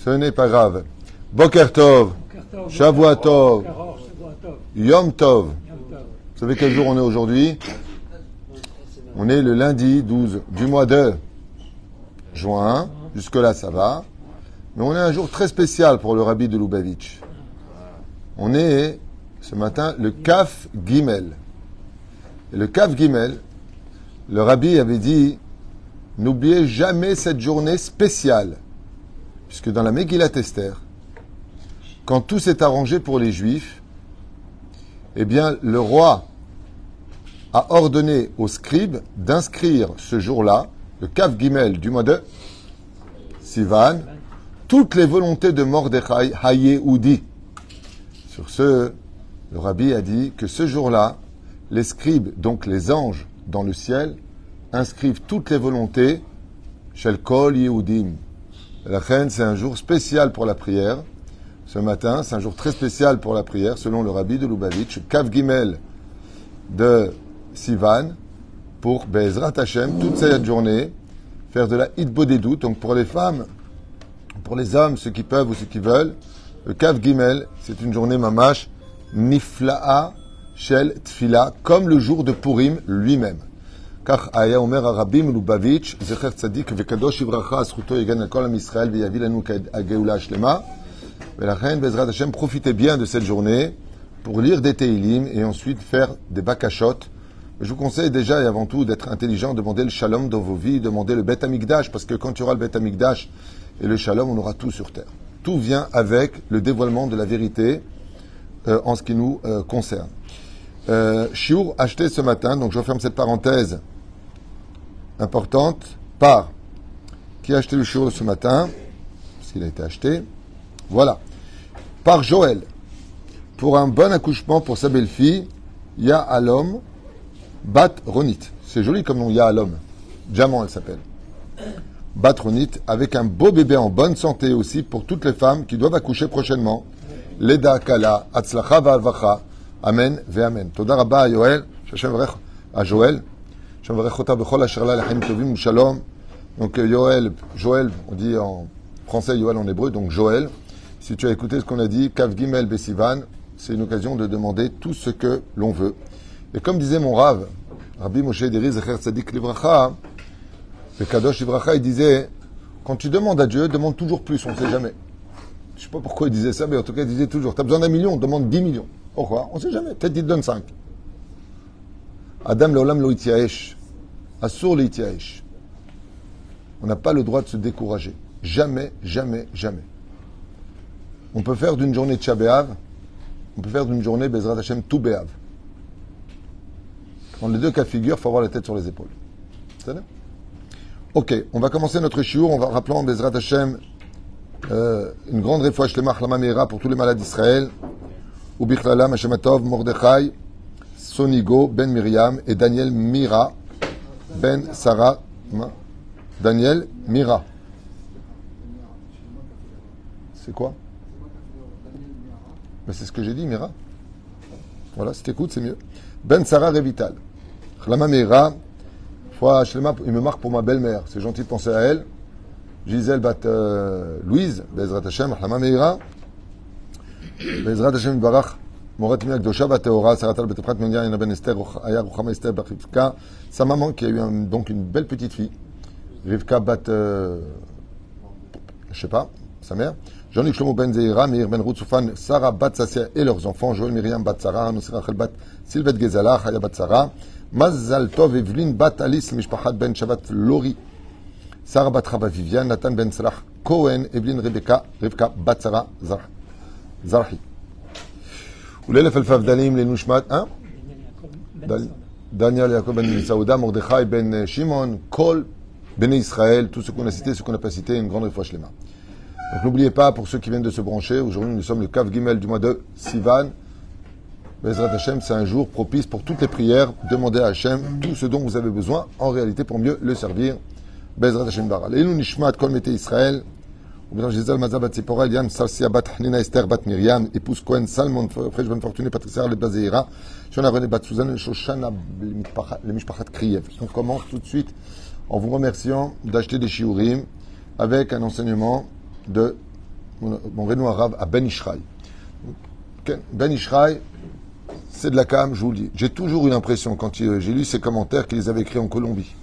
Ce n'est pas grave. Boker Tov, Shavua Tov, Yom Tov. Vous savez quel jour on est aujourd'hui? On est le lundi 12 du mois de juin. Jusque-là, ça va. Mais on est un jour très spécial pour le Rabbi de Lubavitch. On est, ce matin, le Kaf Gimel. Et le Kaf Gimel, le Rabbi avait dit, n'oubliez jamais cette journée spéciale. Puisque dans la Megillat Esther, quand tout s'est arrangé pour les Juifs, eh bien, le roi a ordonné aux scribes d'inscrire ce jour-là, le Kaf Gimel du mois de Sivan, toutes les volontés de Mordechai Hayehudi. Sur ce, le Rabbi a dit que ce jour-là, les scribes, donc les anges dans le ciel, inscrivent toutes les volontés Shel Kol Yehudim. La reine, c'est un jour spécial pour la prière. Ce matin, c'est un jour très spécial pour la prière, selon le Rabbi de Lubavitch, Kaf Gimel de Sivan, pour Be'ezrat Hashem, toute cette journée, faire de la hitbodedut. Donc pour les femmes, pour les hommes, ceux qui peuvent ou ceux qui veulent, le Kaf Gimel, c'est une journée mamash, nifla'a shel tfila, comme le jour de Purim lui-même. כך היה אומר הרבי מלובביץ', זכר צדיק וקדוש לברכה, זכותו יגן על כל עם ישראל ויביא לנו הגאולה השלמה. ולכן, בעזרת השם, profitez bien de cette journée pour lire des Teilim et ensuite faire des bakashot. Je vous conseille déjà et avant tout d'être intelligent, demander le shalom dans vos vies, demander le Bet Amikdash, parce que quand tu auras le Bet Amikdash et le shalom, on aura tout sur terre. Tout vient avec le dévoilement de la vérité en ce qui nous concerne. Shiur acheté ce matin, donc je referme cette parenthèse importante, par qui a acheté le shiur ce matin, parce qu'il a été acheté, voilà, par Joël, pour un bon accouchement pour sa belle-fille, Yahalom Bat Ronit. C'est joli comme nom, Yahalom. Diamant, elle s'appelle. Bat Ronit, avec un beau bébé en bonne santé aussi pour toutes les femmes qui doivent accoucher prochainement. Leda Kala, Atzlacha Va'alvacha, Amen Ve'amen. Toda Rabba à Joël, à Joël. Donc Joël, on dit en français Joël en hébreu, donc Joël. Si tu as écouté ce qu'on a dit, Kaf Gimel Besivan, c'est une occasion de demander tout ce que l'on veut. Et comme disait mon Rav, Rabbi Moshe Deri Zecher Tzadik Livracha, le Kadosh Livracha, il disait, quand tu demandes à Dieu, demande toujours plus, on ne sait jamais. Je ne sais pas pourquoi il disait ça, mais en tout cas, il disait toujours, tu as besoin d'1 million, demande 10 millions. Pourquoi? On ne sait jamais, peut-être il te donne 5. Adam leolam lo ityaesh. Asur lo ityaesh. On n'a pas le droit de se décourager. Jamais, jamais, jamais. On peut faire d'une journée Tcha B'Av, on peut faire d'une journée Bezrat Hashem tout B'Av. Dans les deux cas de figure, il faut avoir la tête sur les épaules. C'est ça? Ok, on va commencer notre shiur. On va rappeler Bezrat Hashem une grande réfoua shlema chlama meira pour tous les malades d'Israël. Ubichlalam Hashem Atov, Mordechai, Sonigo, Ben Miriam et Daniel Mira, Ben Sarah, Daniel Mira. C'est quoi? Mais c'est ce que j'ai dit, Mira. Voilà, si t'écoutes, c'est mieux. Ben Sarah Revital. Chlama Meira. Fois Shlema, il me marque pour ma belle-mère. C'est gentil de penser à elle. Gisèle Bat Louise. Bezrat Hashem. Chlama Meira. Bezrat Hashem Barach. Morat Miak Dosha Bateora. Saratal Beteprat Mendia. Yana Ben Esther. Aya Ruchama Esther Bachivka. Sa maman qui a eu donc une belle petite fille. Rivka Bat. Je sais pas. Sa mère. Jean-Luc Shlomo Ben Zeira, Meir Ben Routsoufan, Sarah Bat Sassia et leurs enfants, Joël Myriam Bat Sarah, Nusra Rachel Bat Sylvette Gezala, Chaya Bat Sarah, Mazal Tov Evelyn Bat Alice, Mishpachat Ben Shabbat Lori, Sarah Bat Chaba Viviane, Nathan Ben Salah Cohen, Evelyn Rebecca, Rivka Bat Sarah Zarhi. Oulelef El Favdalim, les Nushmat, hein? Daniel Yaakov Ben Saouda, Mordechai Ben Shimon, Kol Ben Israël, tout ce qu'on a cité, ce qu'on n'a pas cité, une grande réfoua shlema. Donc n'oubliez pas, pour ceux qui viennent de se brancher, aujourd'hui nous sommes le Kaf Gimel du mois de Sivan. Bezrat Hashem, c'est un jour propice pour toutes les prières. Demandez à Hashem tout ce dont vous avez besoin, en réalité, pour mieux le servir. Bezrat Hashem Baral. Elou Nishmat, Kol Mete Israël. Ou Gisèle Mazal Bat Tzipora, Eliane Sarsia Bat Hnina Esther Bat Myriam, épouse Cohen, Salmon, Fresh Ben Fortuné, Patricia Le Bazeira, Shona René Bat Suzanne, Shoshana le Mishpachat Kriev. On commence tout de suite en vous remerciant d'acheter des shiurim avec un enseignement de mon Rénou arabe à Ben Ishraï. Ben Ishraï, c'est de la cam, je vous le dis. J'ai toujours eu l'impression, quand j'ai lu ces commentaires, qu'ils les avaient écrits en Colombie.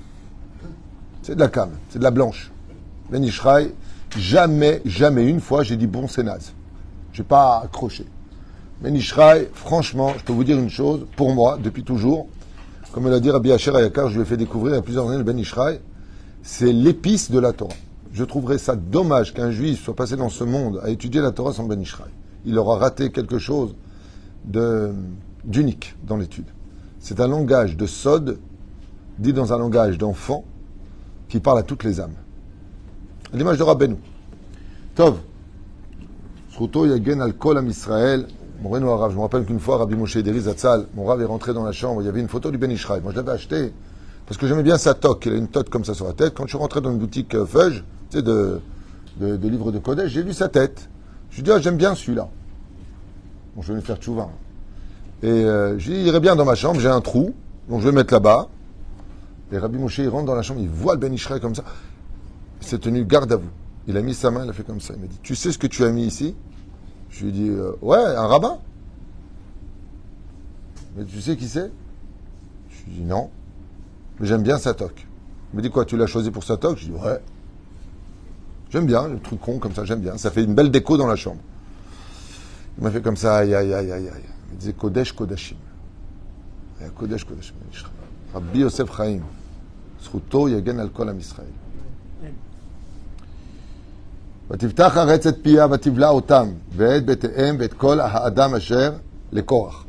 C'est de la cam, c'est de la blanche. Ben Ishraï, jamais une fois, j'ai dit bon, c'est naze. Je n'ai pas accroché. Ben Ishraï, franchement, je peux vous dire une chose, pour moi, depuis toujours, comme l'a dit Rabbi Asher Ayakar, je lui ai fait découvrir il y a plusieurs années le Ben Ishraï, c'est l'épice de la Torah. Je trouverais ça dommage qu'un juif soit passé dans ce monde à étudier la Torah sans Ben Ishraï. Il aura raté quelque chose d'unique dans l'étude. C'est un langage de sod, dit dans un langage d'enfant, qui parle à toutes les âmes. À l'image de Rabbeinu. Tov. Zchuto yagen al kol am Israël. Mon Rénou arabe. Je me rappelle qu'une fois, Rabbi Moshe Deri Zatzal, mon Rav est rentré dans la chambre, il y avait une photo du Ben Ishraï. Moi, je l'avais acheté parce que j'aimais bien sa toque. Il a une toque comme ça sur la tête. Quand je suis rentré dans une boutique Feuge, tu sais, de livres de Kodesh, j'ai vu sa tête. Je lui ai dit, j'aime bien celui-là. Bon, je vais lui faire tchouva. Et je lui ai dit, il irait bien dans ma chambre, j'ai un trou, donc je vais le mettre là-bas. Et Rabbi Moshe, il rentre dans la chambre, il voit le Ben Ishraï comme ça. Il s'est tenu garde à vous. Il a mis sa main, il a fait comme ça. Il m'a dit, tu sais ce que tu as mis ici? Je lui ai dit, ouais, un rabbin. Mais tu sais qui c'est? Je lui ai dit, non. Mais j'aime bien sa toque. Il m'a dit, quoi, tu l'as choisi pour sa toque? Je lui ai dit, ouais. J'aime bien, le truc con comme ça, j'aime bien. Ça fait une belle déco dans la chambre. Il m'a fait comme ça, aïe, aïe, aïe, aïe, aïe. Il disait, Kodesh, Kodashim. Kodesh, Kodashim. Rabbi Yosef Chaim. Zchuto yagen al kol am Israël. ותפתח ארץ את פיה ותבלע אותם, ואת בתיהם ואת כל האדם אשר לקורח.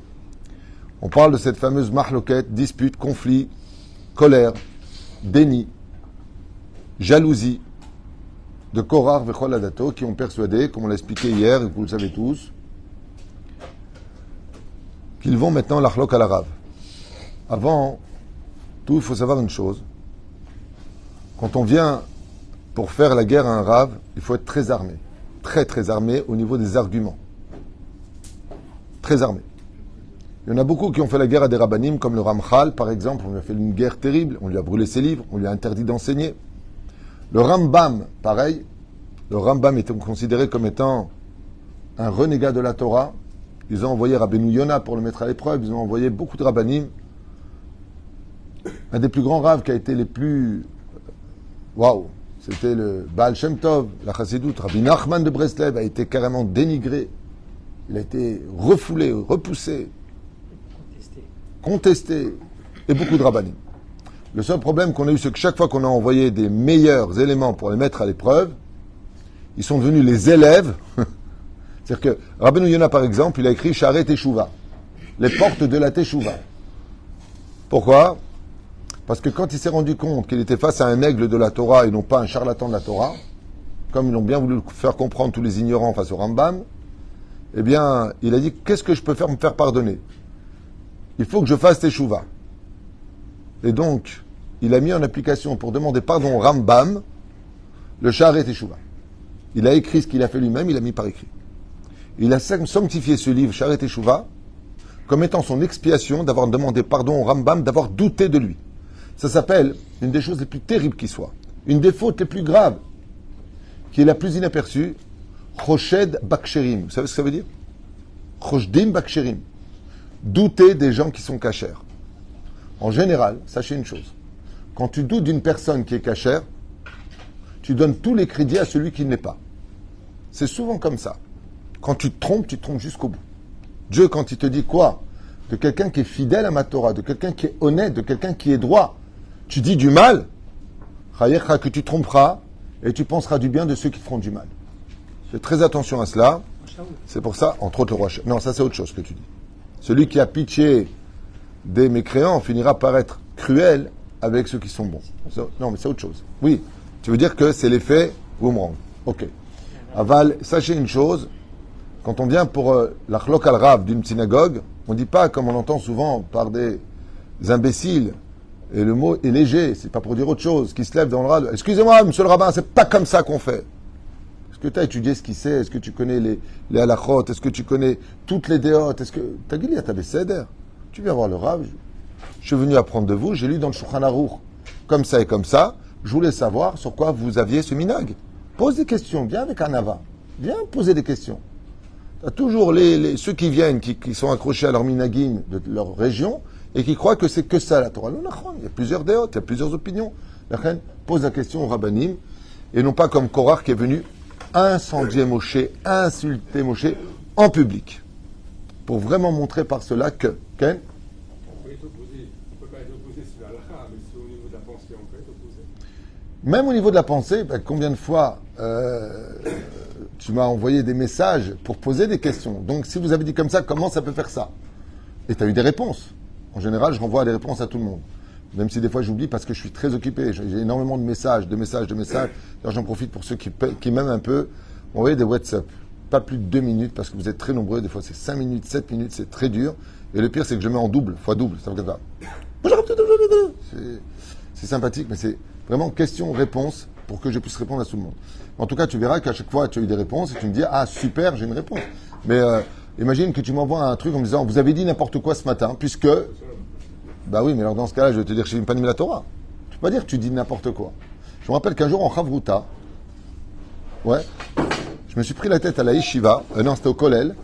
On parle de cette fameuse mahloket, dispute, conflit, colère, déni, jalousie de Korach vechol adato qui ont persuadé, comme on l'a expliqué hier et que vous le savez tous, qu'ils vont maintenant l'achlok à l'arabe. Avant tout, il faut savoir une chose. Quand on vient pour faire la guerre à un rave, il faut être très armé. Très, très armé au niveau des arguments. Très armé. Il y en a beaucoup qui ont fait la guerre à des rabbanim, comme le Ramchal, par exemple. On lui a fait une guerre terrible. On lui a brûlé ses livres. On lui a interdit d'enseigner. Le Rambam, pareil. Le Rambam était considéré comme étant un renégat de la Torah. Ils ont envoyé Rabbeinu Yonah pour le mettre à l'épreuve. Ils ont envoyé beaucoup de rabbanim. Un des plus grands raves qui a été les plus... Waouh! C'était le Baal Shem Tov, la Chassidoute. Rabbi Nachman de Breslev a été carrément dénigré. Il a été refoulé, repoussé, contesté. Et beaucoup de rabbanim. Le seul problème qu'on a eu, c'est que chaque fois qu'on a envoyé des meilleurs éléments pour les mettre à l'épreuve, ils sont devenus les élèves. C'est-à-dire que Rabbeinu Yonah, par exemple, il a écrit Sharet Teshuvah, les portes de la Teshuvah. Pourquoi? Parce que quand il s'est rendu compte qu'il était face à un aigle de la Torah et non pas un charlatan de la Torah, comme ils l'ont bien voulu faire comprendre tous les ignorants face au Rambam, eh bien, il a dit, qu'est-ce que je peux faire pour me faire pardonner? Il faut que je fasse Teshuvah. Et donc, il a mis en application pour demander pardon au Rambam, le Sharet Teshuvah. Il a écrit ce qu'il a fait lui-même, il a mis par écrit. Il a sanctifié ce livre, Sharet Teshuvah, comme étant son expiation d'avoir demandé pardon au Rambam, d'avoir douté de lui. Ça s'appelle une des choses les plus terribles qui soient. Une des fautes les plus graves, qui est la plus inaperçue, Choshed Baksherim. Vous savez ce que ça veut dire? Choshdim Baksherim. Douter des gens qui sont cachères. En général, sachez une chose. Quand tu doutes d'une personne qui est cachère, tu donnes tous les crédits à celui qui ne l'est pas. C'est souvent comme ça. Quand tu te trompes jusqu'au bout. Dieu, quand il te dit quoi? De quelqu'un qui est fidèle à ma Torah, de quelqu'un qui est honnête, de quelqu'un qui est droit, tu dis du mal, que tu tromperas et tu penseras du bien de ceux qui te feront du mal. Fais très attention à cela. C'est pour ça, entre autres le roi. Non, ça c'est autre chose que tu dis. Celui qui a pitié des mécréants finira par être cruel avec ceux qui sont bons. Non, mais c'est autre chose. Oui, tu veux dire que c'est l'effet boomerang. Ok. Aval, sachez une chose, quand on vient pour l'achlok al-rav d'une synagogue, on ne dit pas, comme on l'entend souvent par des imbéciles, et le mot est léger, c'est pas pour dire autre chose, qui se lèvent dans le rabbin. Excusez-moi, monsieur le rabbin, c'est pas comme ça qu'on fait. Est-ce que tu as étudié ce qu'il sait? Est-ce que tu connais les halachot? Est-ce que tu connais toutes les déotes? Est-ce que t'as dit, t'avais Seder? Tu viens voir le rabbin. Je suis venu apprendre de vous, j'ai lu dans le Shulchan Aruch, comme ça et comme ça. Je voulais savoir sur quoi vous aviez ce minag. Pose des questions, viens avec un ava. Viens poser des questions. Tu as toujours ceux qui viennent, qui sont accrochés à leur minagim de leur région et qui croient que c'est que ça la Torah. Non, il y a plusieurs déotes, il y a plusieurs opinions. La reine pose la question au rabbanim et non pas comme Korach qui est venu incendier Moshe, insulter Moshe en public. Pour vraiment montrer par cela que... Ken, on peut être opposé. On ne peut pas être opposé sur la halakha, mais au niveau de la pensée, on peut être opposé. Même au niveau de la pensée, combien de fois tu m'as envoyé des messages pour poser des questions. Donc si vous avez dit comme ça, comment ça peut faire ça? Et tu as eu des réponses. En général, je renvoie des réponses à tout le monde. Même si des fois j'oublie parce que je suis très occupé. J'ai énormément de messages. Alors j'en profite pour ceux qui m'aiment un peu. Envoyez des WhatsApp. Pas plus de 2 minutes parce que vous êtes très nombreux. Des fois c'est 5 minutes, 7 minutes, c'est très dur. Et le pire c'est que je mets en double, fois double. Ça fait comme ça. C'est sympathique, mais c'est vraiment question-réponse pour que je puisse répondre à tout le monde. En tout cas, tu verras qu'à chaque fois tu as eu des réponses et tu me dis ah super, j'ai une réponse. Mais imagine que tu m'envoies un truc en me disant vous avez dit n'importe quoi ce matin puisque... Bah oui, mais alors dans ce cas-là, je vais te dire que je n'ai pas mis la Torah. Je ne peux pas dire que tu dis n'importe quoi. Je me rappelle qu'un jour en Chavruta, je me suis pris la tête à la Yeshiva, non, c'était au Kollel,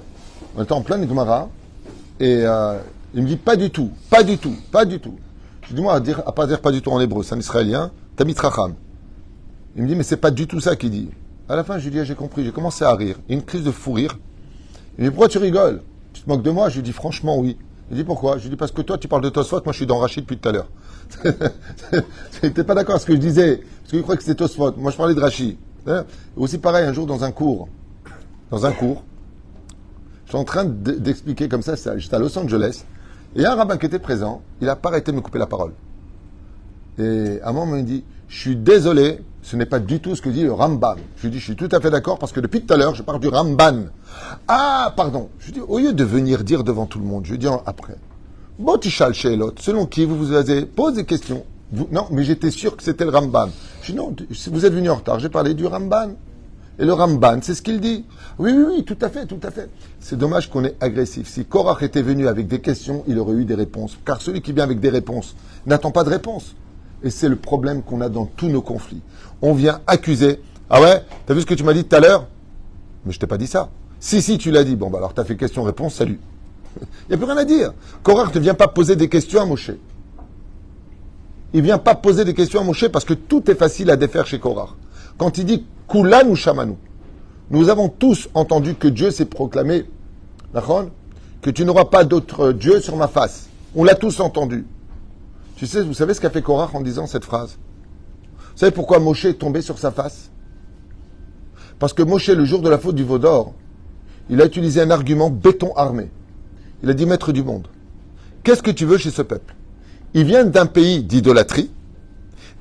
on était en plein Gemara, et il me dit pas du tout. Je dis moi, à pas dire pas du tout en hébreu, c'est un israélien, Tamit Racham. Il me dit, mais c'est pas du tout ça qu'il dit. À la fin, je lui dis, ah, j'ai compris, j'ai commencé à rire. Une crise de fou rire. Il me dit, pourquoi tu rigoles? Tu te moques de moi? Je lui dis, franchement, oui. Il dit, pourquoi? Je lui dis, parce que toi, tu parles de Tosfot, moi, je suis dans Rachid depuis tout à l'heure. T'es pas d'accord avec ce que je disais, parce qu'il croyait que c'était Tosfot. Moi, je parlais de Rachid. Aussi pareil, un jour, dans un cours, je suis en train d'expliquer comme ça, j'étais à Los Angeles, et il y a un rabbin qui était présent, il n'a pas arrêté de me couper la parole. Et à un moment, il me dit, je suis désolé, ce n'est pas du tout ce que dit le Rambam. Je lui dis, je suis tout à fait d'accord, parce que depuis tout à l'heure, je parle du Ramban. Ah, pardon. Je lui dis, au lieu de venir dire devant tout le monde, je lui dis après, Botichal Sheilot, selon qui vous avez posé des questions. Non, mais j'étais sûr que c'était le Ramban. Je dis, non, vous êtes venu en retard, j'ai parlé du Ramban. Et le Ramban, c'est ce qu'il dit. Oui, tout à fait. C'est dommage qu'on est agressif. Si Korach était venu avec des questions, il aurait eu des réponses. Car celui qui vient avec des réponses n'attend pas de réponse. Et c'est le problème qu'on a dans tous nos conflits. On vient accuser. Ah ouais, t'as vu ce que tu m'as dit tout à l'heure? Mais je t'ai pas dit ça. Si, tu l'as dit. Bon, bah alors t'as fait question-réponse, salut. Il n'y a plus rien à dire. Korach ne vient pas poser des questions à Moshe. Il ne vient pas poser des questions à Moshe parce que tout est facile à défaire chez Korach. Quand il dit Kulan ou Shamanu, nous avons tous entendu que Dieu s'est proclamé, que tu n'auras pas d'autre Dieu sur ma face. On l'a tous entendu. Vous savez ce qu'a fait Korach en disant cette phrase? Vous savez pourquoi Moshe est tombé sur sa face? Parce que Moshe, le jour de la faute du veau d'or, il a utilisé un argument béton armé. Il a dit, maître du monde, qu'est-ce que tu veux chez ce peuple? Ils viennent d'un pays d'idolâtrie,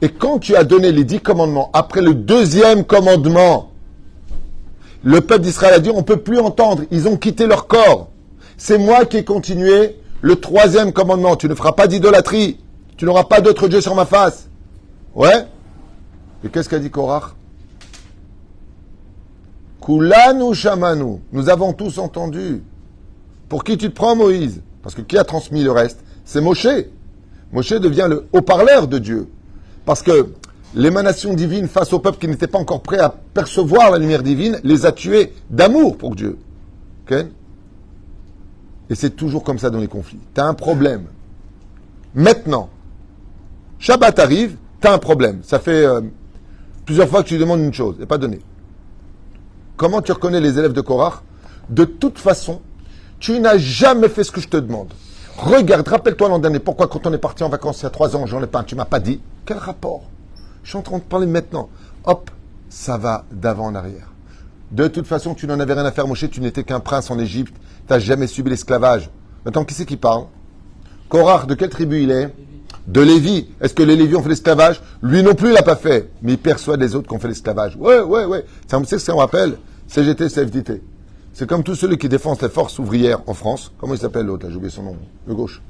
et quand tu as donné les 10 commandements, après le 2e commandement, le peuple d'Israël a dit, on ne peut plus entendre, ils ont quitté leur corps. C'est moi qui ai continué le 3e commandement, tu ne feras pas d'idolâtrie, tu n'auras pas d'autre Dieu sur ma face. Ouais? Et qu'est-ce qu'a dit Korach? Kulanu shamanu. Nous avons tous entendu. Pour qui tu te prends, Moïse? Parce que qui a transmis le reste? C'est Moshe. Moshe devient le haut-parleur de Dieu. Parce que l'émanation divine face au peuple qui n'était pas encore prêt à percevoir la lumière divine, les a tués d'amour pour Dieu. Okay? Et c'est toujours comme ça dans les conflits. Tu as un problème. Maintenant, Shabbat arrive, tu as un problème. Ça fait plusieurs fois que tu demandes une chose, et pas donné. Comment tu reconnais les élèves de Korach? De toute façon, tu n'as jamais fait ce que je te demande. Regarde, rappelle-toi l'an dernier, pourquoi quand on est parti en vacances il y a 3 ans, j'en ai pas, tu m'as pas dit. Quel rapport? Je suis en train de parler maintenant. Hop, ça va d'avant en arrière. De toute façon, tu n'en avais rien à faire, Moshe, tu n'étais qu'un prince en Égypte, tu n'as jamais subi l'esclavage. Maintenant, qui c'est qui parle? Korach, de quelle tribu il est? De Lévi. Est-ce que les Lévis ont fait l'esclavage? Lui non plus, il l'a pas fait. Mais il persuade les autres qui ont fait l'esclavage. Ouais. Ça, c'est ce qu'on appelle CGT, CFDT. C'est comme tous ceux qui défendent les forces ouvrières en France. Comment il s'appelle l'autre? Là, j'ai oublié son nom. Le gauche.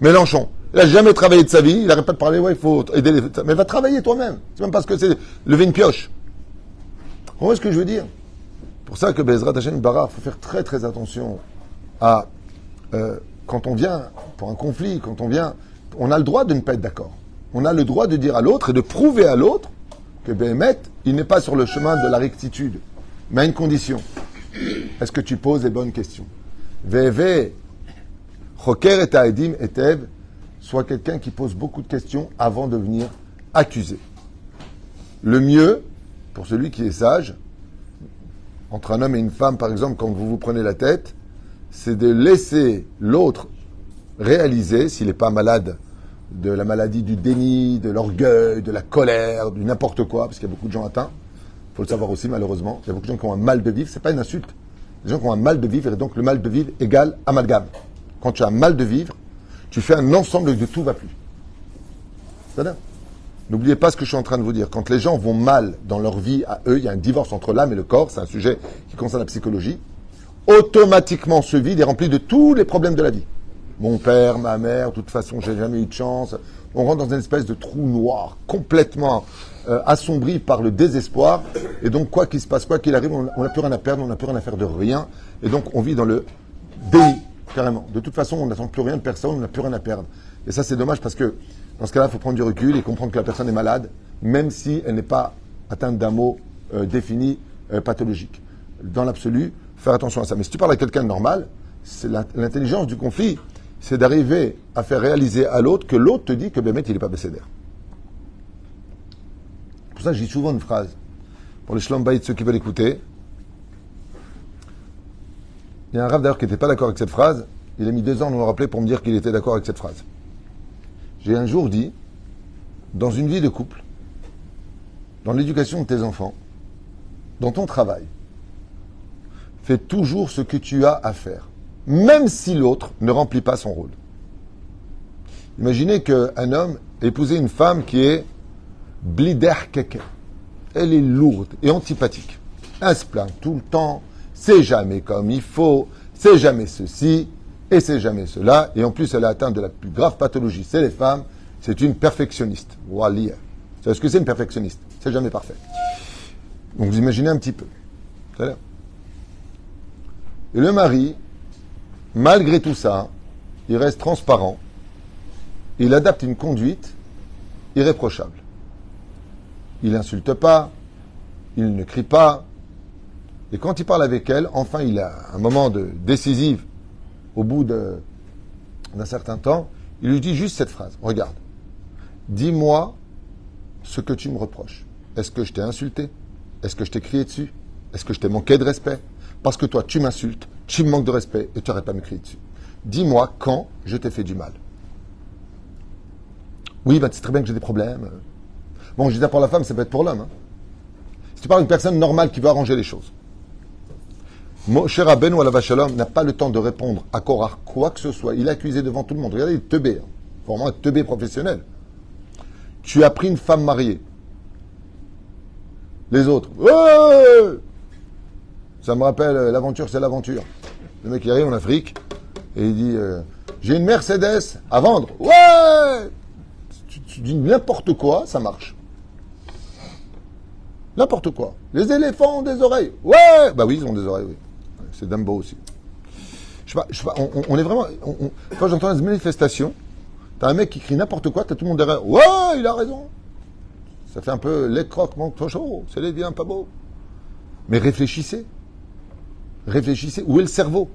Mélenchon. Il n'a jamais travaillé de sa vie. Il n'arrête pas de parler. Ouais, il faut aider les... Mais va travailler toi-même. C'est même parce que c'est lever une pioche. Vous voyez ce que je veux dire? Pour ça que Bezrat Hashem Barah, il faut faire très très attention à... quand on vient pour un conflit, quand on vient... On a le droit de ne pas être d'accord. On a le droit de dire à l'autre et de prouver à l'autre que Béhémet, il n'est pas sur le chemin de la rectitude. Mais à une condition. Est-ce que tu poses les bonnes questions? Veve, Choker et Taedim et Tev, soit quelqu'un qui pose beaucoup de questions avant de venir accuser. Le mieux, pour celui qui est sage, entre un homme et une femme, par exemple, quand vous vous prenez la tête, c'est de laisser l'autre réaliser, s'il n'est pas malade de la maladie du déni, de l'orgueil, de la colère, du n'importe quoi, parce qu'il y a beaucoup de gens atteints. Il faut le savoir aussi, malheureusement. Il y a beaucoup de gens qui ont un mal de vivre. C'est pas une insulte. Les gens qui ont un mal de vivre, et donc le mal de vivre égale amalgame. Quand tu as un mal de vivre, tu fais un ensemble de tout va plus. C'est-à-dire, n'oubliez pas ce que je suis en train de vous dire. Quand les gens vont mal dans leur vie, à eux, il y a un divorce entre l'âme et le corps. C'est un sujet qui concerne la psychologie. Automatiquement, ce vide est rempli de tous les problèmes de la vie. Mon père, ma mère, de toute façon, j'ai jamais eu de chance. On rentre dans une espèce de trou noir, complètement assombri par le désespoir. Et donc, quoi qu'il se passe, quoi qu'il arrive, on n'a plus rien à perdre, on n'a plus rien à faire de rien. Et donc, on vit dans le déni, carrément. De toute façon, on n'attend plus rien de personne, on n'a plus rien à perdre. Et ça, c'est dommage parce que, dans ce cas-là, il faut prendre du recul et comprendre que la personne est malade, même si elle n'est pas atteinte d'un mot défini pathologique. Dans l'absolu, faire attention à ça. Mais si tu parles à quelqu'un de normal, c'est l'intelligence du conflit, c'est d'arriver à faire réaliser à l'autre que l'autre te dit que Bémet, il n'est pas bécédaire. Pour ça, je dis souvent une phrase. Pour les shlombaïts, ceux qui veulent écouter, il y a un rave d'ailleurs qui n'était pas d'accord avec cette phrase. Il a mis 2 ans à me rappeler pour me dire qu'il était d'accord avec cette phrase. J'ai un jour dit, dans une vie de couple, dans l'éducation de tes enfants, dans ton travail, fais toujours ce que tu as à faire, même si l'autre ne remplit pas son rôle. Imaginez qu'un homme ait épousé une femme qui est blider keke. Elle est lourde et antipathique. Elle se plaint tout le temps, c'est jamais comme il faut, c'est jamais ceci, et c'est jamais cela, et en plus elle est atteinte de la plus grave pathologie, c'est les femmes, c'est une perfectionniste. Wallah. Vous savez ce que c'est une perfectionniste? C'est jamais parfait. Donc vous imaginez un petit peu. C'est-à-dire. Et le mari, malgré tout ça, il reste transparent, il adapte une conduite irréprochable. Il n'insulte pas, il ne crie pas, et quand il parle avec elle, enfin il a un moment décisif, au bout d'un certain temps, il lui dit juste cette phrase, regarde, dis-moi ce que tu me reproches. Est-ce que je t'ai insulté? Est-ce que je t'ai crié dessus? Est-ce que je t'ai manqué de respect? Parce que toi, tu m'insultes, tu me manques de respect et tu n'aurais pas à me crier dessus. Dis-moi quand je t'ai fait du mal. Oui, tu sais très bien que j'ai des problèmes. Bon, je dis ça pour la femme, ça peut être pour l'homme. Hein. Si tu parles d'une personne normale qui veut arranger les choses. Moshe Rabbeinu alav shalom n'a pas le temps de répondre à Korach quoi que ce soit. Il est accusé devant tout le monde. Regardez, il est teubé. Hein. Vraiment un teubé professionnel. Tu as pris une femme mariée. Les autres. Ouais, ça me rappelle l'aventure, c'est l'aventure. Le mec il arrive en Afrique et il dit j'ai une Mercedes à vendre. Ouais. Tu dis n'importe quoi, ça marche. N'importe quoi. Les éléphants ont des oreilles. Ouais. Bah oui, ils ont des oreilles, oui. C'est Dumbo aussi. Je sais pas, on est vraiment... quand j'entends les manifestations, t'as un mec qui crie n'importe quoi, t'as tout le monde derrière. Ouais, il a raison. Ça fait un peu les crocs manquent trop chaud, c'est les biens pas beaux. Mais réfléchissez. Réfléchissez. Où est le cerveau?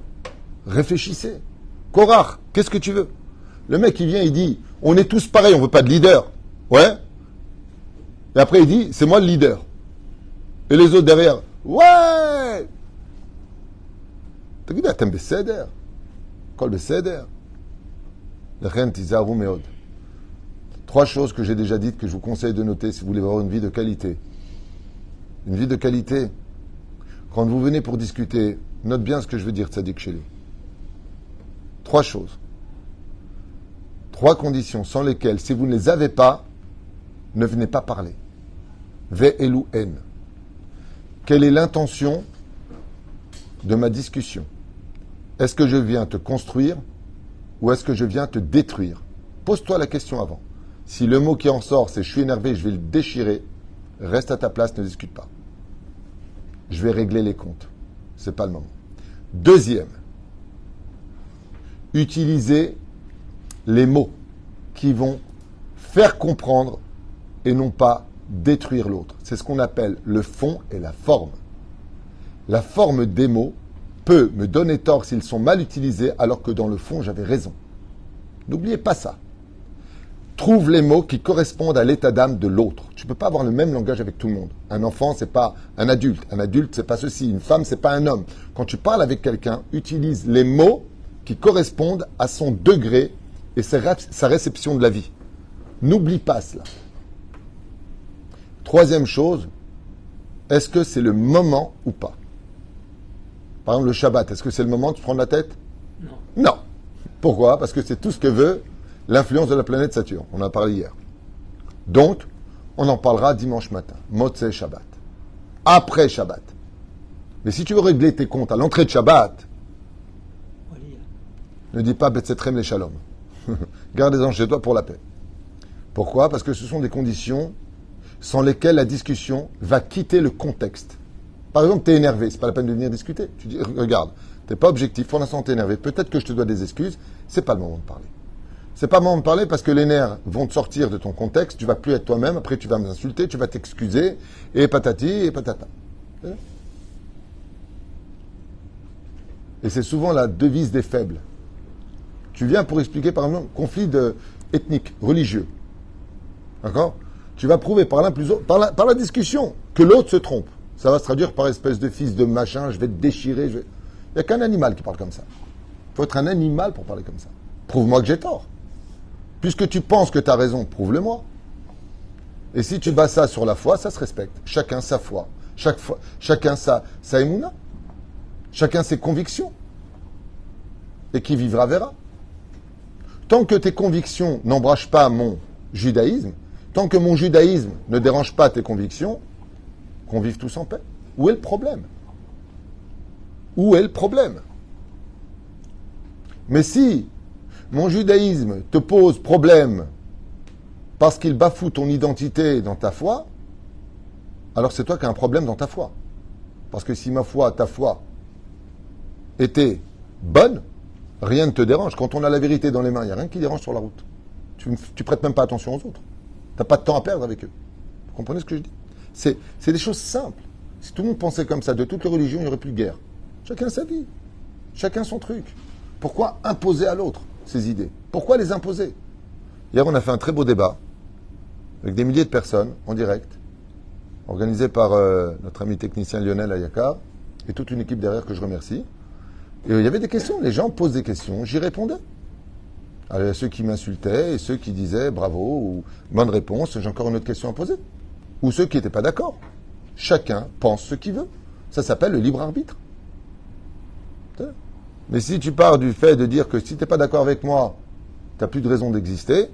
Réfléchissez. Korach, qu'est-ce que tu veux? Le mec, il vient, il dit, on est tous pareils, on veut pas de leader. Ouais. Et après, il dit, c'est moi le leader. Et les autres derrière, ouais. T'as dit, t'aimes besséder. Kol besséder. L'chen tizaru meod. 3 choses que j'ai déjà dites, que je vous conseille de noter si vous voulez avoir une vie de qualité. Une vie de qualité. Quand vous venez pour discuter, note bien ce que je veux dire, Tzadik Sheli. 3 choses. 3 conditions sans lesquelles, si vous ne les avez pas, ne venez pas parler. Ve'elu en. Quelle est l'intention de ma discussion? Est-ce que je viens te construire ou est-ce que je viens te détruire? Pose-toi la question avant. Si le mot qui en sort, c'est je suis énervé, je vais le déchirer, reste à ta place, ne discute pas. Je vais régler les comptes. C'est pas le moment. 2e, utilisez les mots qui vont faire comprendre et non pas détruire l'autre. C'est ce qu'on appelle le fond et la forme. La forme des mots peut me donner tort s'ils sont mal utilisés, alors que dans le fond, j'avais raison. N'oubliez pas ça. Trouve les mots qui correspondent à l'état d'âme de l'autre. Tu ne peux pas avoir le même langage avec tout le monde. Un enfant, c'est pas un adulte. Un adulte, c'est pas ceci. Une femme, c'est pas un homme. Quand tu parles avec quelqu'un, utilise les mots qui correspondent à son degré et sa réception de la vie. N'oublie pas cela. Troisième chose, est-ce que c'est le moment ou pas? Par exemple, le Shabbat, est-ce que c'est le moment de se prendre la tête? Non. Non. Pourquoi? Parce que c'est tout ce que veut l'influence de la planète Saturne. On en a parlé hier. Donc, on en parlera dimanche matin. Motzei Shabbat. Après Shabbat. Mais si tu veux régler tes comptes à l'entrée de Shabbat, ne dis pas Betsetrem les Shalom. Gardez-en chez toi pour la paix. Pourquoi? Parce que ce sont des conditions sans lesquelles la discussion va quitter le contexte. Par exemple, tu es énervé, c'est pas la peine de venir discuter. Tu dis, regarde, tu n'es pas objectif, pour l'instant tu es énervé, peut-être que je te dois des excuses, c'est pas le moment de parler. C'est pas le moment de parler parce que les nerfs vont te sortir de ton contexte, tu vas plus être toi-même, après tu vas m'insulter, tu vas t'excuser, et patati et patata. Et c'est souvent la devise des faibles. Tu viens pour expliquer, par exemple, conflit ethnique, religieux. D'accord? Tu vas prouver par l'un plus autre, par la discussion, que l'autre se trompe. Ça va se traduire par espèce de fils de machin, je vais te déchirer. Il n'y a qu'un animal qui parle comme ça. Il faut être un animal pour parler comme ça. Prouve-moi que j'ai tort. Puisque tu penses que tu as raison, prouve-le-moi. Et si tu bats ça sur la foi, ça se respecte. Chacun sa foi. Chacun sa émouna. Chacun ses convictions. Et qui vivra verra. Tant que tes convictions n'embrachent pas mon judaïsme, tant que mon judaïsme ne dérange pas tes convictions, qu'on vive tous en paix. Où est le problème? Où est le problème? Mais si mon judaïsme te pose problème parce qu'il bafoue ton identité dans ta foi, alors c'est toi qui as un problème dans ta foi. Parce que si ta foi était bonne, rien ne te dérange. Quand on a la vérité dans les mains, il n'y a rien qui dérange sur la route. Tu prêtes même pas attention aux autres. Tu n'as pas de temps à perdre avec eux. Vous comprenez ce que je dis? C'est des choses simples. Si tout le monde pensait comme ça, de toutes les religions, il n'y aurait plus de guerre. Chacun sa vie. Chacun son truc. Pourquoi imposer à l'autre ces idées? Pourquoi les imposer? Hier, on a fait un très beau débat avec des milliers de personnes en direct, organisé par notre ami technicien Lionel Ayakar et toute une équipe derrière que je remercie. Et il y avait des questions. Les gens posent des questions. J'y répondais. Alors, il y a ceux qui m'insultaient et ceux qui disaient bravo ou bonne réponse. J'ai encore une autre question à poser. Ou ceux qui n'étaient pas d'accord. Chacun pense ce qu'il veut. Ça s'appelle le libre arbitre. Mais si tu pars du fait de dire que si tu n'es pas d'accord avec moi, tu n'as plus de raison d'exister,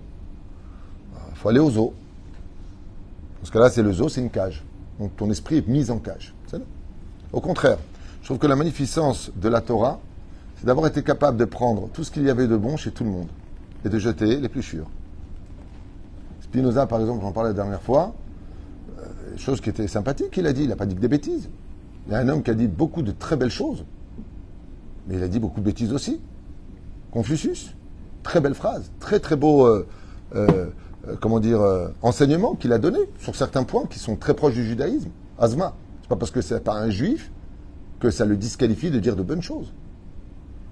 il faut aller au zoo. Parce que là, c'est le zoo, c'est une cage. Donc ton esprit est mis en cage. Au contraire, je trouve que la magnificence de la Torah, c'est d'avoir été capable de prendre tout ce qu'il y avait de bon chez tout le monde et de jeter les plus sûrs. Spinoza, par exemple, j'en parlais la dernière fois, chose qui était sympathique, il a dit, il n'a pas dit que des bêtises. Il y a un homme qui a dit beaucoup de très belles choses, mais il a dit beaucoup de bêtises aussi. Confucius, très belle phrase, très très beau, enseignement qu'il a donné sur certains points qui sont très proches du judaïsme. Azma, c'est pas parce que c'est pas un juif que ça le disqualifie de dire de bonnes choses.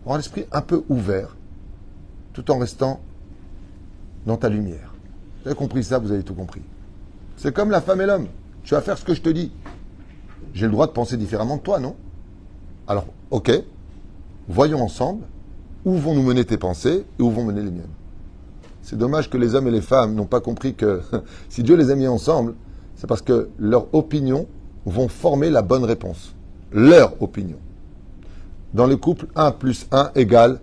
Avoir l'esprit un peu ouvert, tout en restant dans ta lumière. Vous avez compris ça, vous avez tout compris. C'est comme la femme et l'homme. Tu vas faire ce que je te dis. J'ai le droit de penser différemment de toi, non? Alors, ok, voyons ensemble où vont nous mener tes pensées et où vont mener les miennes. C'est dommage que les hommes et les femmes n'ont pas compris que si Dieu les a mis ensemble, c'est parce que leurs opinions vont former la bonne réponse. Leur opinion. Dans le couple, 1 plus 1 égale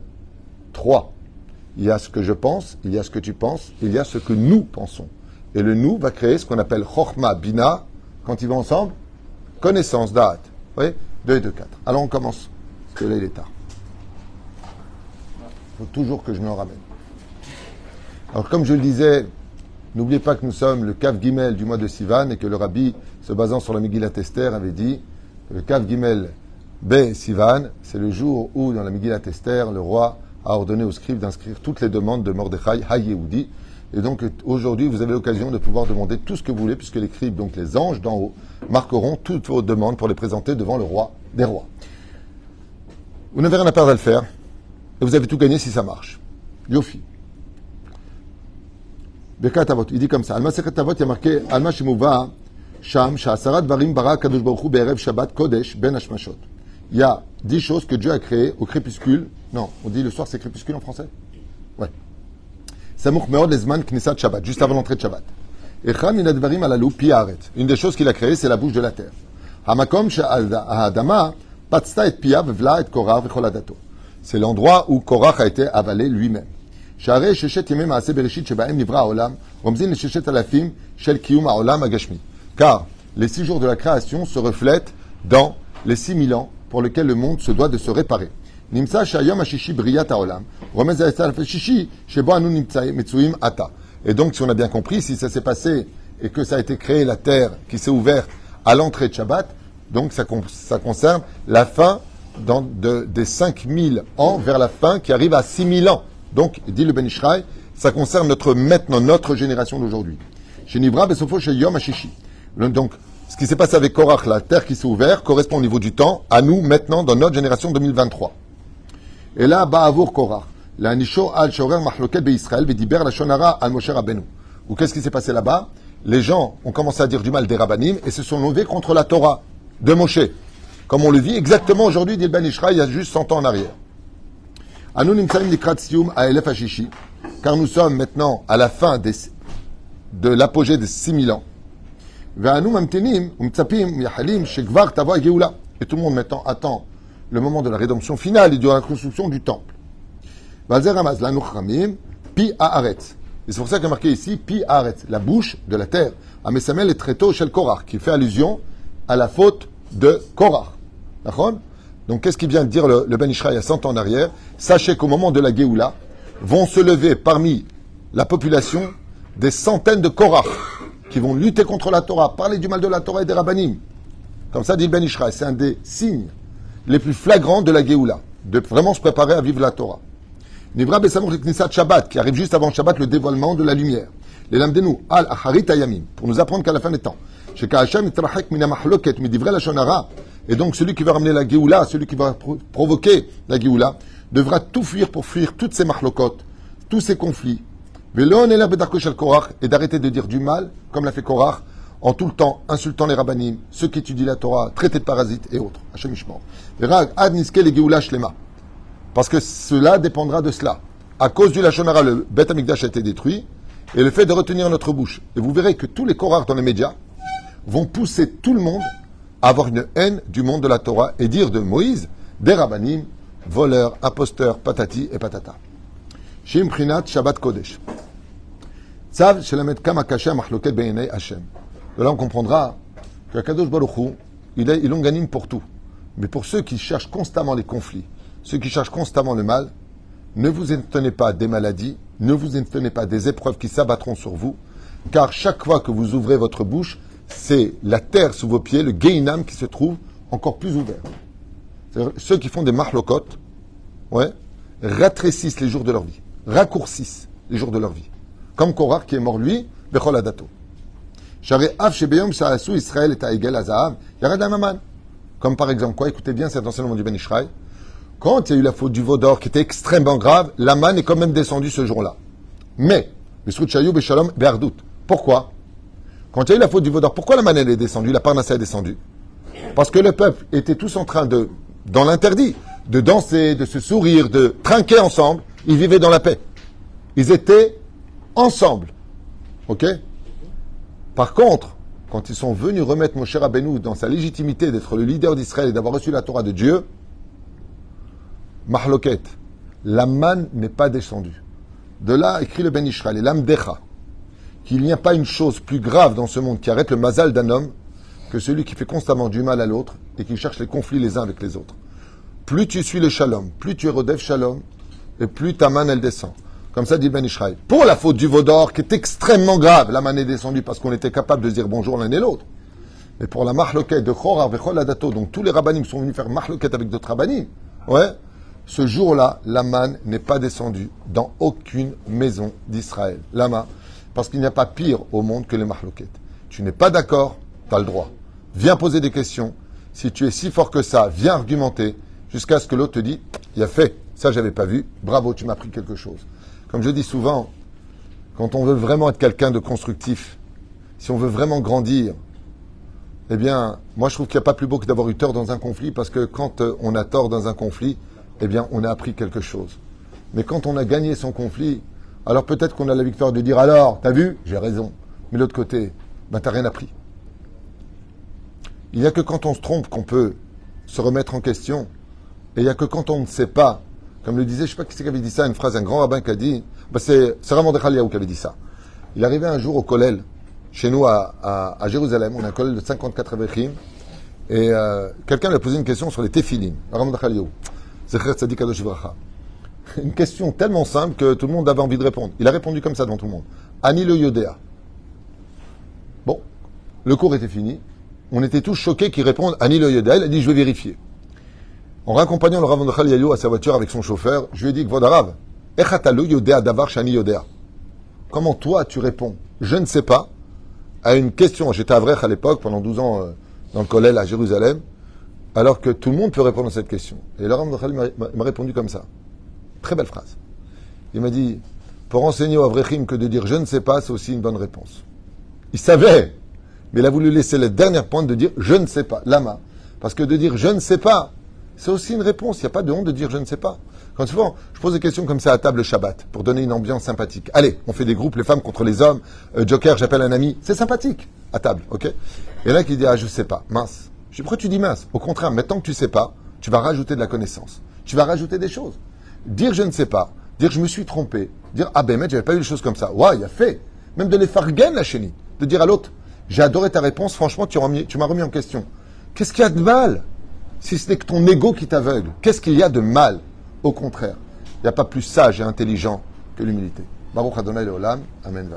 3. Il y a ce que je pense, il y a ce que tu penses, il y a ce que nous pensons. Et le nous va créer ce qu'on appelle Chochma Bina, quand ils vont ensemble, connaissance, Da'at. Vous voyez? 2 et 2, 4. Alors on commence, parce que là il est tard. Il faut toujours que je m'en ramène. Alors comme je le disais, n'oubliez pas que nous sommes le Kav Gimel du mois de Sivan et que le Rabbi, se basant sur la Megillat Esther, avait dit que le Kav Gimel Be Sivan, c'est le jour où, dans la Megillat Esther, le roi a ordonné aux scribes d'inscrire toutes les demandes de Mordechai HaYehudi. Et donc aujourd'hui, vous avez l'occasion de pouvoir demander tout ce que vous voulez, puisque les scribes, donc les anges d'en haut, marqueront toutes vos demandes pour les présenter devant le roi. des rois. Vous n'avez rien à perdre à le faire, et vous avez tout gagné si ça marche. Yofi. Bekat Avot, il dit comme ça. Alma Sechet Avot, il y a marqué Alma Shemouva, Sham, Sha'asarat Varim Bara Kadosh Baruch Hu Be'erev Shabbat Kodesh Ben Hashmashot. Il y a 10 choses que Dieu a créées au crépuscule. Non, on dit le soir, c'est crépuscule en français? Ouais. Samouk Meod Lezman Knesset Shabbat, juste avant l'entrée de Shabbat. Echam Minadvarim Alalou Piaret. Une des choses qu'il a créées, c'est la bouche de la terre. Hamakom Sha'adama Patsta et Piav Vla et Korah V'choladato. C'est l'endroit où Korah a été avalé lui-même. Sha'arei Sheshet Yemei Ma'aseh Bereshit Shebahem Nivra Haolam Romzin le Sheshet Alafim Shel Kiyum Haolam Agashmi. Car les 6 jours de la création se reflètent dans les 6000 ans pour lesquels le monde se doit de se réparer. Nimsa Shayom Hashishi Briyat Haolam Romez Alef Shishi Shebo Anu Mitsuim Ata. Et donc, si on a bien compris, si ça s'est passé et que ça a été créé, la terre qui s'est ouverte à l'entrée de Shabbat, donc ça concerne la fin des 5000 ans vers la fin qui arrive à 6000 ans. Donc, dit le Ben Ishraï, ça concerne notre génération d'aujourd'hui. Chez Nivra, Besofo, chez Yom Hashishi. Donc, ce qui s'est passé avec Korach, la terre qui s'est ouverte, correspond au niveau du temps à nous maintenant dans notre génération 2023. Et là, Ba'avour Korach. La Nisho al Shorer Mahloket Be Israël, Vediber la Shonara al Moshe Rabbeinu. Ou qu'est-ce qui s'est passé là-bas? Les gens ont commencé à dire du mal des rabbanim et se sont levés contre la Torah de Moshe. Comme on le vit exactement aujourd'hui, dit le Ben Ishraï, il y a juste 100 ans en arrière. Anu Nimtsaim Likrat Siyum Aelef Hashishi, car nous sommes maintenant à la fin de l'apogée des 6000 ans. Ve'anu Mamtenim, Umtsapim, Yahalim, Shekvar Tava Geoula. Et tout le monde maintenant attend le moment de la rédemption finale et de la construction du temple. Valzer Ramaz, la Nuchramim, Pi Haaretz. Et c'est pour ça qu'il y a marqué ici Pi Haaretz, la bouche de la terre. Amesamel et Treto Shel Korach, qui fait allusion à la faute de Korach. D'accord? Donc, qu'est-ce qu'il vient de dire le Ben Ishraï il y a 100 ans en arrière? Sachez qu'au moment de la Géoula, vont se lever parmi la population des centaines de Korach qui vont lutter contre la Torah, parler du mal de la Torah et des rabbanim. Comme ça dit le Ben Ishraï. C'est un des signes les plus flagrants de la Géoula, de vraiment se préparer à vivre la Torah. Nivra Besamour Knisat Shabbat, qui arrive juste avant Shabbat, le dévoilement de la lumière. Les Lamdenu, Al Acharit Ayamim, pour nous apprendre qu'à la fin des temps, et donc celui qui va ramener la Géoula, celui qui va provoquer la Géoula, devra tout fuir pour fuir toutes ces machlokot, tous ces conflits. Et d'arrêter de dire du mal, comme l'a fait Korach, en tout le temps, insultant les rabbanim, ceux qui étudient la Torah, traités de parasites et autres. Hashem Yishmor. Parce que cela dépendra de cela. À cause du Lachon Hara, le Beth Amikdash a été détruit, et le fait de retenir notre bouche. Et vous verrez que tous les Korach dans les médias vont pousser tout le monde à avoir une haine du monde de la Torah et dire de Moïse des rabbanim, voleurs, imposteurs, patati et patata. Shim Prinat Shabbat Kodesh. Tzav Shelamet Kama Kashem Machloket Beinei Hashem. De là, on comprendra que Kadosh Baruch Hu, il longanime pour tout. Mais pour ceux qui cherchent constamment les conflits, ceux qui cherchent constamment le mal, ne vous étonnez pas des maladies, ne vous étonnez pas des épreuves qui s'abattront sur vous, car chaque fois que vous ouvrez votre bouche, c'est la terre sous vos pieds, le Gehinam qui se trouve encore plus ouvert. C'est-à-dire, ceux qui font des marlokot, rétrécissent les jours de leur vie, raccourcissent les jours de leur vie. Comme Korach qui est mort lui, Bechol Adato. Israël est à Egel Azahav, Yared Amaman. Comme par exemple quoi? Écoutez bien cet enseignement du Ben Ishraï. Quand il y a eu la faute du veau d'or qui était extrêmement grave, la manne est quand même descendue ce jour-là. Mais, pourquoi? Quand il y a eu la faute du veau d'or, pourquoi la manne est descendue, la parnassa est descendue? Parce que le peuple était tous en train dans l'interdit, de danser, de se sourire, de trinquer ensemble. Ils vivaient dans la paix. Ils étaient ensemble. Ok? Par contre, quand ils sont venus remettre Moshe Rabbeinu dans sa légitimité d'être le leader d'Israël et d'avoir reçu la Torah de Dieu, Mahloket, la manne n'est pas descendue. De là, écrit le Ben Ishraï, et l'Amdecha, qu'il n'y a pas une chose plus grave dans ce monde qui arrête le mazal d'un homme que celui qui fait constamment du mal à l'autre et qui cherche les conflits les uns avec les autres. Plus tu suis le shalom, plus tu es rodef shalom, et plus ta manne elle descend. Comme ça dit Ben Ishraï. Pour la faute du veau d'or, qui est extrêmement grave, la manne est descendue parce qu'on était capable de se dire bonjour l'un et l'autre. Mais pour la mahloket de Chorar vechol adato, donc tous les rabbanim sont venus faire mahloket avec d'autres rabbanim, ce jour-là, la manne n'est pas descendue dans aucune maison d'Israël. Lama, parce qu'il n'y a pas pire au monde que les mahloket. Tu n'es pas d'accord, tu as le droit. Viens poser des questions. Si tu es si fort que ça, viens argumenter jusqu'à ce que l'autre te dise, il a fait, ça j'avais pas vu, bravo, tu m'as appris quelque chose. Comme je dis souvent, quand on veut vraiment être quelqu'un de constructif, si on veut vraiment grandir, eh bien, moi je trouve qu'il n'y a pas plus beau que d'avoir eu tort dans un conflit, parce que quand on a tort dans un conflit, eh bien, on a appris quelque chose. Mais quand on a gagné son conflit, alors peut-être qu'on a la victoire de dire, alors, t'as vu, j'ai raison. Mais de l'autre côté, t'as rien appris. Il n'y a que quand on se trompe qu'on peut se remettre en question. Et il n'y a que quand on ne sait pas, comme le disait, je ne sais pas qui c'est qui avait dit ça, une phrase, un grand rabbin qui a dit, c'est Rav Mordechai Eliyahu qui avait dit ça. Il arrivait un jour au Kollel, chez nous à Jérusalem, on a un Kollel de 54 Avechim, et quelqu'un lui a posé une question sur les Tefilin, Rav Mordechai Eliyahu, Zecher Tzadik Kadosh Livracha. Une question tellement simple que tout le monde avait envie de répondre. Il a répondu comme ça devant tout le monde. Ani le Yodéa. Bon, le cours était fini. On était tous choqués qu'il réponde Ani le Yodéa. Il a dit, je vais vérifier. En raccompagnant le Rav Mordechai Eliyahu à sa voiture avec son chauffeur, je lui ai dit, Kvodarav, Echata lo Yodéa davar shani Yodéa. Comment toi tu réponds je ne sais pas à une question. J'étais à Vrech à l'époque, pendant 12 ans dans le Kollel à Jérusalem, alors que tout le monde peut répondre à cette question. Et le Rav Mordechai m'a répondu comme ça. Très belle phrase. Il m'a dit, pour enseigner aux Avrechim que de dire je ne sais pas, c'est aussi une bonne réponse. Il savait, mais il a voulu laisser la dernière pointe de dire je ne sais pas, lama. Parce que de dire je ne sais pas, c'est aussi une réponse. Il n'y a pas de honte de dire je ne sais pas. Quand souvent, je pose des questions comme ça à table Shabbat, pour donner une ambiance sympathique. Allez, on fait des groupes, les femmes contre les hommes, Joker, j'appelle un ami. C'est sympathique, à table, ok? Et là qui dit, ah, je sais pas, mince. Je dis, pourquoi tu dis mince? Au contraire, maintenant que tu sais pas, tu vas rajouter de la connaissance. Tu vas rajouter des choses. Dire je ne sais pas, dire je me suis trompé, dire ah ben mec, j'avais pas vu les choses comme ça. Ouais, il a fait. Même de les fargen la chénie. De dire à l'autre, j'ai adoré ta réponse, franchement, tu m'as remis en question. Qu'est-ce qu'il y a de mal? Si ce n'est que ton ego qui t'aveugle. Qu'est-ce qu'il y a de mal? Au contraire, il n'y a pas plus sage et intelligent que l'humilité. Baruch Adonai Leolam, Amen.